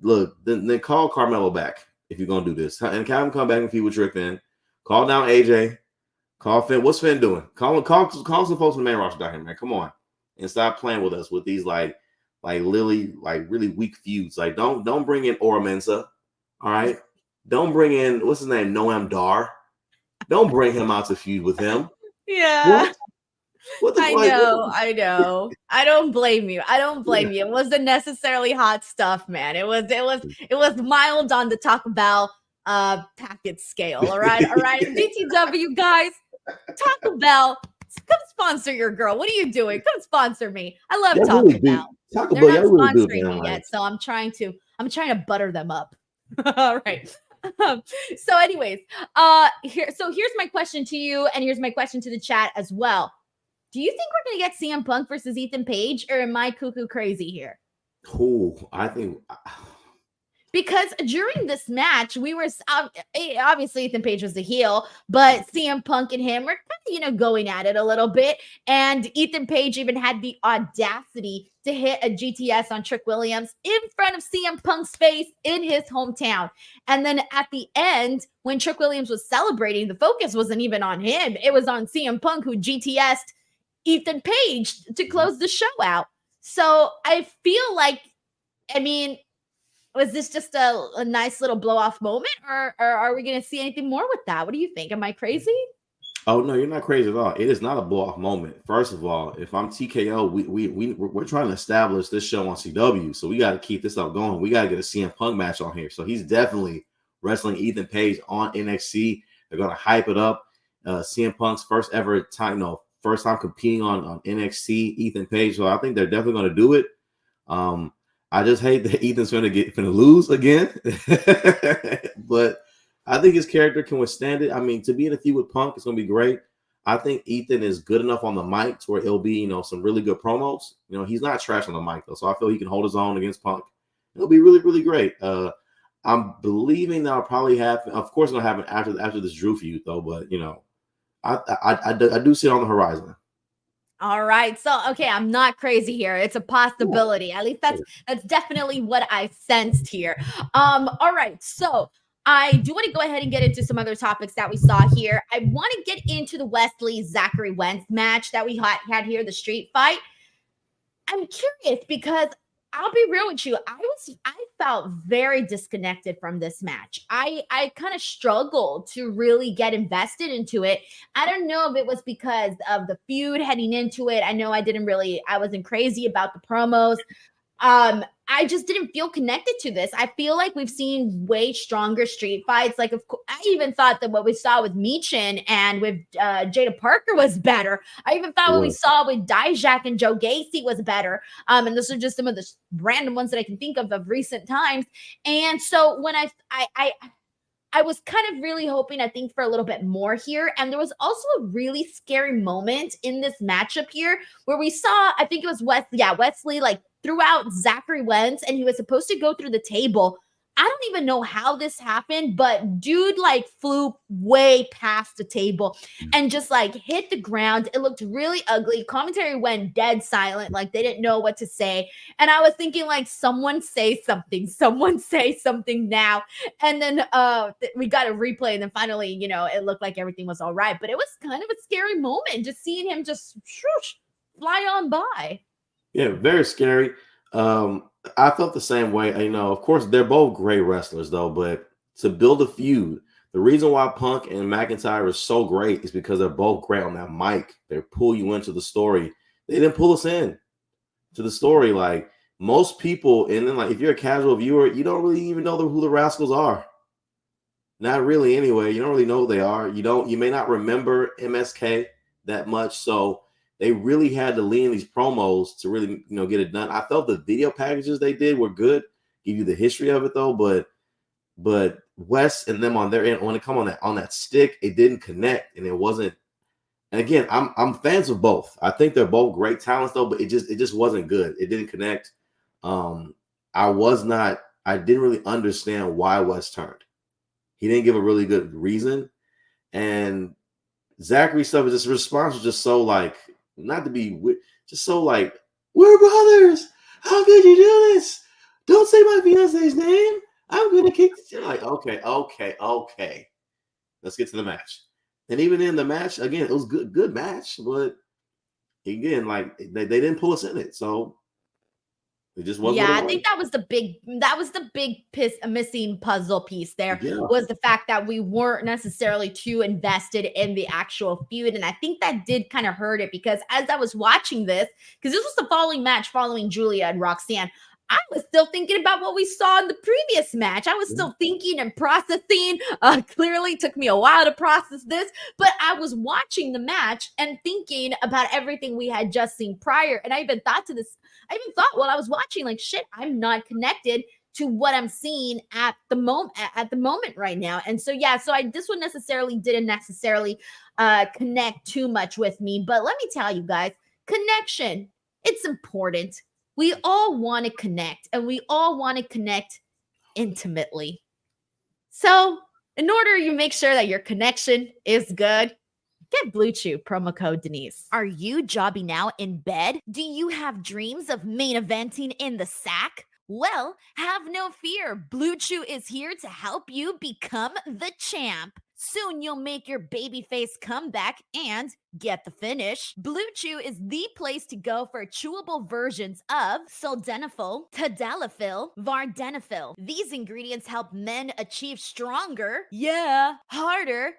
look, then call Carmelo back if you're gonna do this, and have him come back and feud with Trick. Then call down AJ. Call Finn. What's Finn doing? Call some folks in the main roster down here, man. Come on, and stop playing with us with these like really weak feuds. Like don't bring in Ora Mensa. All right, don't bring in what's his name, Noam Dar. Don't bring him out to feud with him. Yeah. What the I know. I don't blame you. You. It wasn't necessarily hot stuff, man. It was mild on the Taco Bell packet scale. All right. DTW guys. Taco Bell, come sponsor your girl. What are you doing? Come sponsor me. I love Taco Bell. Taco They're Bell, not sponsoring me yet, so I'm trying to butter them up. All right. So, anyways, here's my question to you, and here's my question to the chat as well. Do you think we're gonna get CM Punk versus Ethan Page, or am I cuckoo crazy here? I think. Because during this match, we were obviously Ethan Page was the heel, but CM Punk and him were kind of, going at it a little bit. And Ethan Page even had the audacity to hit a GTS on Trick Williams in front of CM Punk's face in his hometown. And then at the end, when Trick Williams was celebrating, the focus wasn't even on him. It was on CM Punk, who GTS'd Ethan Page to close the show out. So I feel like, was this just a nice little blow-off moment, or are we going to see anything more with that? What do you think? Am I crazy? Oh, no, you're not crazy at all. It is not a blow-off moment. First of all, if I'm TKO, we're trying to establish this show on CW, so we got to keep this up going. We got to get a CM Punk match on here. So he's definitely wrestling Ethan Page on NXT. They're going to hype it up. CM Punk's first time competing on NXT, Ethan Page. So I think they're definitely going to do it. I just hate that Ethan's going to lose again, but I think his character can withstand it. I mean, to be in a feud with Punk is going to be great. I think Ethan is good enough on the mic to where it'll be, some really good promos. He's not trash on the mic though, so I feel he can hold his own against Punk. It'll be really, really great. I'm believing that'll probably happen. Of course, it'll happen after this Drew feud, though. But I do see it on the horizon. All right. So, okay, I'm not crazy here. It's a possibility. At least that's definitely what I sensed here. All right. So, I do want to go ahead and get into some other topics that we saw here. I want to get into the Wesley Zachary Wentz match that we had here, the street fight. I'm curious because I'll be real with you. I felt very disconnected from this match. I kind of struggled to really get invested into it. I don't know if it was because of the feud heading into it. I know I wasn't crazy about the promos. I just didn't feel connected to this. I feel like we've seen way stronger street fights. Like, of course, I even thought that what we saw with Michin and with Jada Parker was better. I even thought what we saw with Dijak and Joe Gacy was better. And those are just some of the random ones that I can think of recent times. And so when I was kind of really hoping, I think, for a little bit more here. And there was also a really scary moment in this matchup here where we saw, I think it was Wesley like threw out Zachary Wentz and he was supposed to go through the table. I don't even know how this happened, but dude like flew way past the table and just like hit the ground. It looked really ugly. Commentary went dead silent, like they didn't know what to say. And I was thinking, like, someone say something now. And then we got a replay, and then finally, it looked like everything was all right. But it was kind of a scary moment, just seeing him just fly on by. Yeah, very scary. I felt the same way. Of course, they're both great wrestlers, though. But to build a feud, the reason why Punk and McIntyre is so great is because they're both great on that mic. They pull you into the story. They didn't pull us in to the story like most people. And then, like, if you're a casual viewer, you don't really even know who the Rascals are. Not really, anyway. You don't really know who they are. You may not remember MSK that much. So they really had to lean these promos to really, get it done. I felt the video packages they did were good. Give you the history of it though, but Wes and them on their end, when it come on that stick, it didn't connect, and it wasn't. And again, I'm fans of both. I think they're both great talents though, but it just wasn't good. It didn't connect. I didn't really understand why Wes turned. He didn't give a really good reason, and Zachary stuff is just response was just so like. Not to be just so like, we're brothers. How could you do this? Don't say my fiance's name. I'm gonna kick the like, okay. Let's get to the match. And even in the match, again, it was good match, but again, like they didn't pull us in it. So it just wasn't. Yeah, I think that was the big missing puzzle piece there was the fact that we weren't necessarily too invested in the actual feud. And I think that did kind of hurt it because as I was watching this, because this was the following match following Giulia and Roxanne, I was still thinking about what we saw in the previous match. I was still thinking and processing. Clearly took me a while to process this, but I was watching the match and thinking about everything we had just seen prior. And I even thought while I was watching, like, shit, I'm not connected to what I'm seeing at the moment right now. And so, this one didn't necessarily connect too much with me. But let me tell you guys, connection, it's important. We all want to connect, and we all want to connect intimately. So in order you make sure that your connection is good, get Blue Chew, promo code Denise. Are you jobbing out in bed? Do you have dreams of main eventing in the sack? Well, have no fear. Blue Chew is here to help you become the champ. Soon you'll make your babyface comeback and get the finish. Blue Chew is the place to go for chewable versions of sildenafil, tadalafil, vardenafil. These ingredients help men achieve stronger, harder,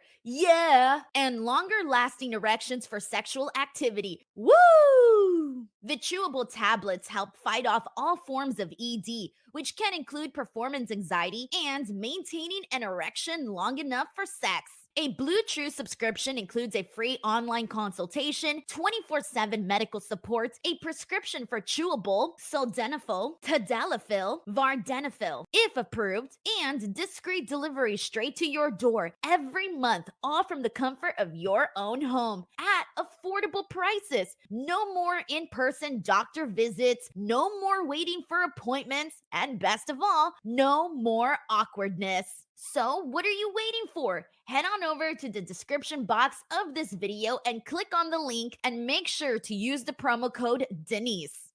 and longer lasting erections for sexual activity. Woo! The chewable tablets help fight off all forms of ED, which can include performance anxiety and maintaining an erection long enough for sex. A Blue Chew subscription includes a free online consultation, 24/7 medical support, a prescription for chewable, sildenafil, tadalafil, vardenafil, if approved, and discreet delivery straight to your door every month, all from the comfort of your own home at affordable prices. No more in-person doctor visits, no more waiting for appointments, and best of all, no more awkwardness. So, what are you waiting for? Head on over to the description box of this video and click on the link and make sure to use the promo code Denise.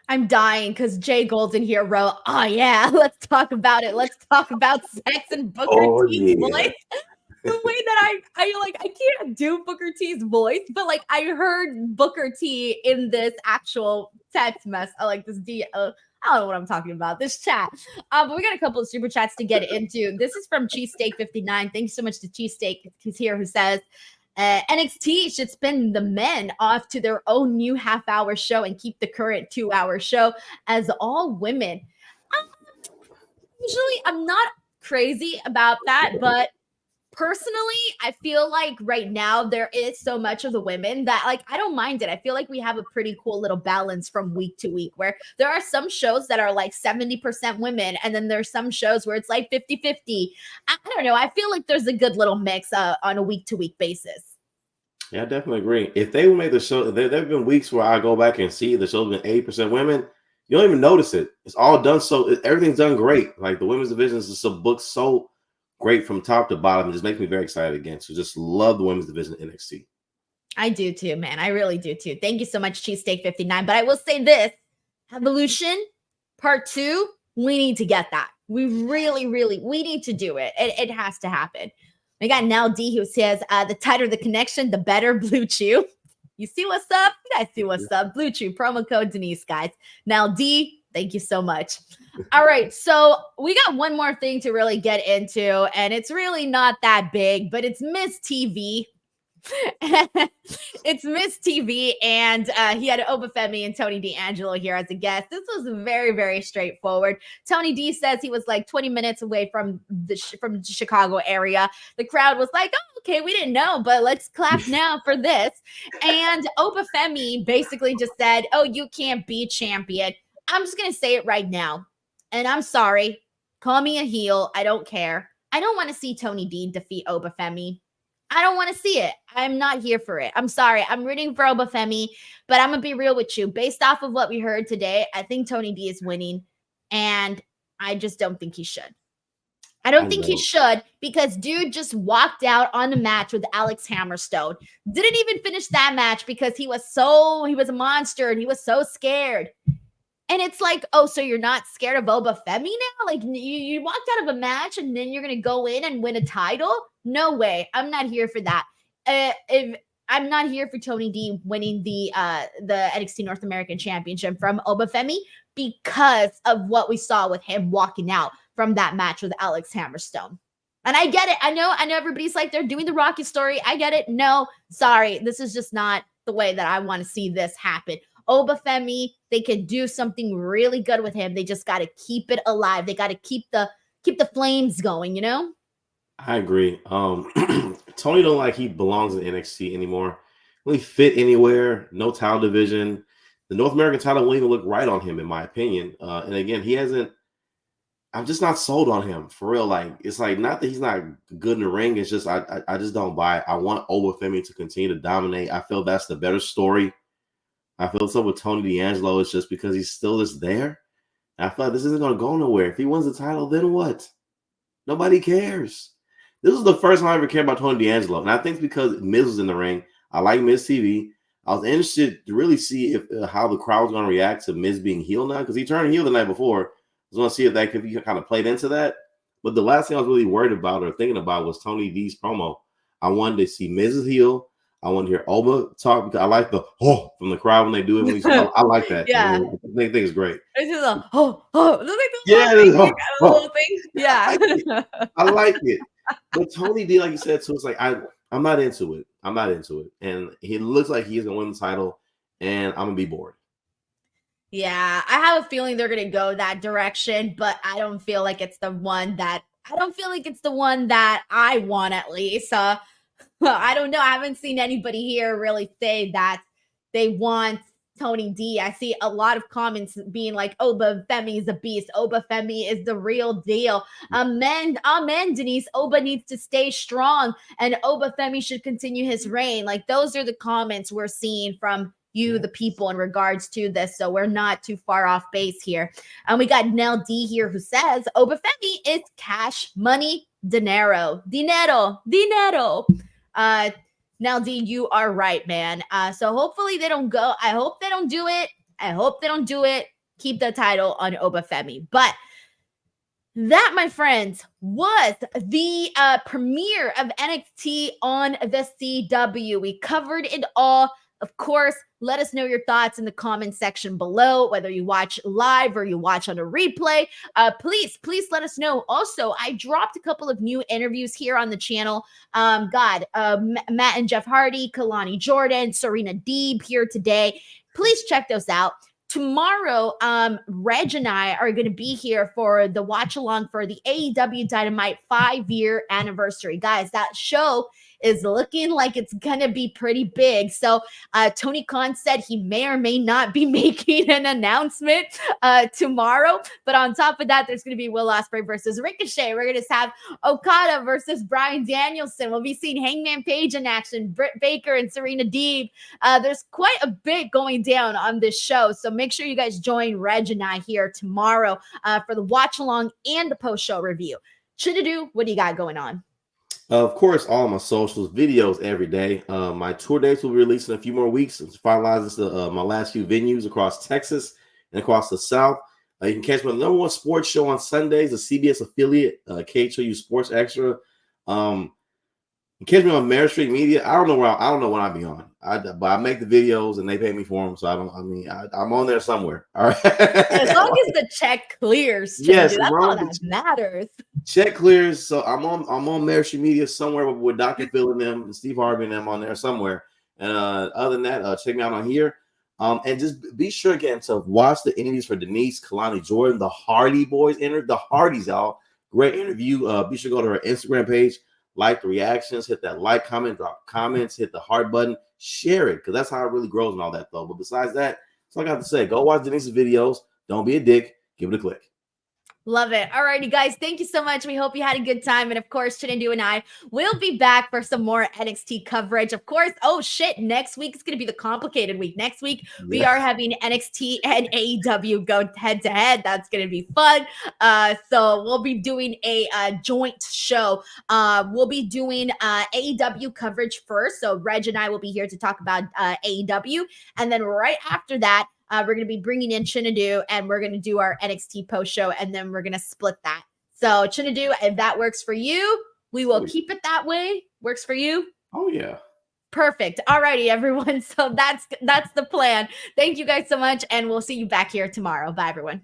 I'm dying because Jay Golden here wrote, oh yeah, let's talk about it. Let's talk about sex and Booker T's voice. The way that I can't do Booker T's voice, but like I heard Booker T in this actual text mess. I like this I don't know what I'm talking about. This chat. But we got a couple of super chats to get into. This is from Cheesesteak59. Thanks so much to Cheesesteak. He's here who says, NXT should spin the men off to their own new half-hour show and keep the current 2-hour show as all women. Usually, I'm not crazy about that, but personally, I feel like right now there is so much of the women that like I don't mind it. I feel like we have a pretty cool little balance from week to week where there are some shows that are like 70% women and then there's some shows where it's like 50-50. I don't know. I feel like there's a good little mix on a week to week basis. Yeah, I definitely agree. If they would make the show, there have been weeks where I go back and see the show's been 80% women. You don't even notice it. It's all done everything's done great. Like the women's division is just a book so great from top to bottom. It just makes me very excited again. So just love the women's division in NXT. I do too, man. I really do too. Thank you so much, Cheesesteak59. But I will say this, Evolution Part 2, we need to get that. We really, we need to do it. It has to happen. We got Nell D who says, the tighter the connection, the better. Blue Chew. You see what's up? You guys see what's up. Blue Chew, promo code Denise, guys. Nell D, thank you so much. All right, so we got one more thing to really get into, and it's really not that big, but it's Miz TV. It's Miz TV, and he had Oba Femi and Tony D'Angelo here as a guest. This was very straightforward. Tony D says he was like 20 minutes away from the Chicago area. The crowd was like, oh, okay, we didn't know, but let's clap now for this. And Oba Femi basically just said, oh, you can't be champion. I'm just going to say it right now. And I'm sorry. Call me a heel. I don't care. I don't want to see Tony D defeat Oba Femi. I don't want to see it. I'm not here for it. I'm sorry. I'm rooting for Oba Femi, but I'm going to be real with you. Based off of what we heard today, I think Tony D is winning, and I just don't think he should. I don't think he should because dude just walked out on the match with Alex Hammerstone. Didn't even finish that match because he was a monster and he was so scared. And it's like, oh, so you're not scared of Oba Femi now? Like you walked out of a match and then you're going to go in and win a title? No way. I'm not here for that. If I'm not here for Tony D winning the NXT North American Championship from Oba Femi because of what we saw with him walking out from that match with Alex Hammerstone. And I get it. I know everybody's like, they're doing the Rocky story. I get it. No, sorry. This is just not the way that I want to see this happen. Oba Femi, they can do something really good with him. They just got to keep it alive. They got to keep the flames going, you know? I agree. Tony don't like he belongs in NXT anymore. Really fit anywhere. No title division. The North American title won't even look right on him, in my opinion. And again, he hasn't. I'm just not sold on him for real. Like it's like not that he's not good in the ring. It's just I just don't buy it. I want Oba Femi to continue to dominate. I feel that's the better story. I feel so with Tony D'Angelo. It's just because he's still just there. I feel like this isn't going to go nowhere. If he wins the title, then what? Nobody cares. This is the first time I ever cared about Tony D'Angelo. And I think it's because Miz was in the ring. I like Miz TV. I was interested to really see if how the crowd was going to react to Miz being heel now because he turned heel the night before. I was going to see if that could be kind of played into that. But the last thing I was really worried about or thinking about was Tony D's promo. I wanted to see Miz's heel. I want to hear Oba talk because I like the from the crowd when they do it. I like that. Yeah, I think it's great. It's just a little thing. Yeah, I like it. But Tony D, like you said, too, it's like I'm not into it. I'm not into it, and he looks like he's gonna win the title, and I'm gonna be bored. Yeah, I have a feeling they're gonna go that direction, but I don't feel like it's the one that I don't feel like it's the one that I want, at least. I don't know. I haven't seen anybody here really say that they want Tony D. I see a lot of comments being like, Oba Femi is a beast. Oba Femi is the real deal. Amen, Denise. Oba needs to stay strong, and Oba Femi should continue his reign. Like, those are the comments we're seeing from you, the people, in regards to this. So we're not too far off base here. And we got Nell D here who says, Oba Femi is cash money, dinero. Now, D, you are right, man. So hopefully they don't go. I hope they don't do it. Keep the title on Oba Femi. But that, my friends, was the premiere of NXT on the CW. We covered it all. Of course, let us know your thoughts in the comment section below, whether you watch live or you watch on a replay. Please let us know. Also, I dropped a couple of new interviews here on the channel. Matt and Jeff Hardy, Kalani Jordan, Serena Deeb here today. Please check those out. Tomorrow, Reg and I are going to be here for the watch along for the AEW Dynamite 5-year anniversary. Guys, that show is looking like it's going to be pretty big. So Tony Khan said he may or may not be making an announcement tomorrow. But on top of that, there's going to be Will Ospreay versus Ricochet. We're going to have Okada versus Bryan Danielson. We'll be seeing Hangman Page in action, Britt Baker and Serena Deeb. There's quite a bit going down on this show. So make sure you guys join Reg and I here tomorrow for the watch along and the post-show review. Chinedu, what do you got going on? Of course, all my socials, videos every day. My tour dates will be released in a few more weeks. It's finalizes my last few venues across Texas and across the South. You can catch my #1 sports show on Sundays, a CBS affiliate, KHOU Sports Extra. You catch me on Mare Street Media. I don't know when I be on. But I make the videos and they pay me for them. So I'm on there somewhere. All right. As long as the check clears, yes, that's all that matters. Check clears. So I'm on Mare Street Media somewhere with Dr. Phil and them and Steve Harvey and them on there somewhere. And other than that, check me out on here. And just be sure again to watch the interviews for Denise, Kalani Jordan, the Hardy Boys the Hardys, y'all. Great interview. Be sure to go to her Instagram page. Like the reactions, hit that like, comment, drop comments, hit the heart button, share it, because that's how it really grows and all that, though. But besides that, that's all I got to say. Go watch Denise's videos. Don't be a dick. Give it a click. Love it. All righty, guys. Thank you so much. We hope you had a good time. And of course, Chinedu and I will be back for some more NXT coverage. Of course, oh shit, next week is going to be the complicated week. Next week, we are having NXT and AEW go head to head. That's going to be fun. So we'll be doing a joint show. We'll be doing AEW coverage first. So Reg and I will be here to talk about AEW. And then right after that, we're going to be bringing in Chinedu and we're going to do our NXT post show and then we're going to split that. So Chinedu, if that works for you, we will keep it that way. Works for you? Oh, yeah. Perfect. All righty, everyone. So that's the plan. Thank you guys so much. And we'll see you back here tomorrow. Bye, everyone.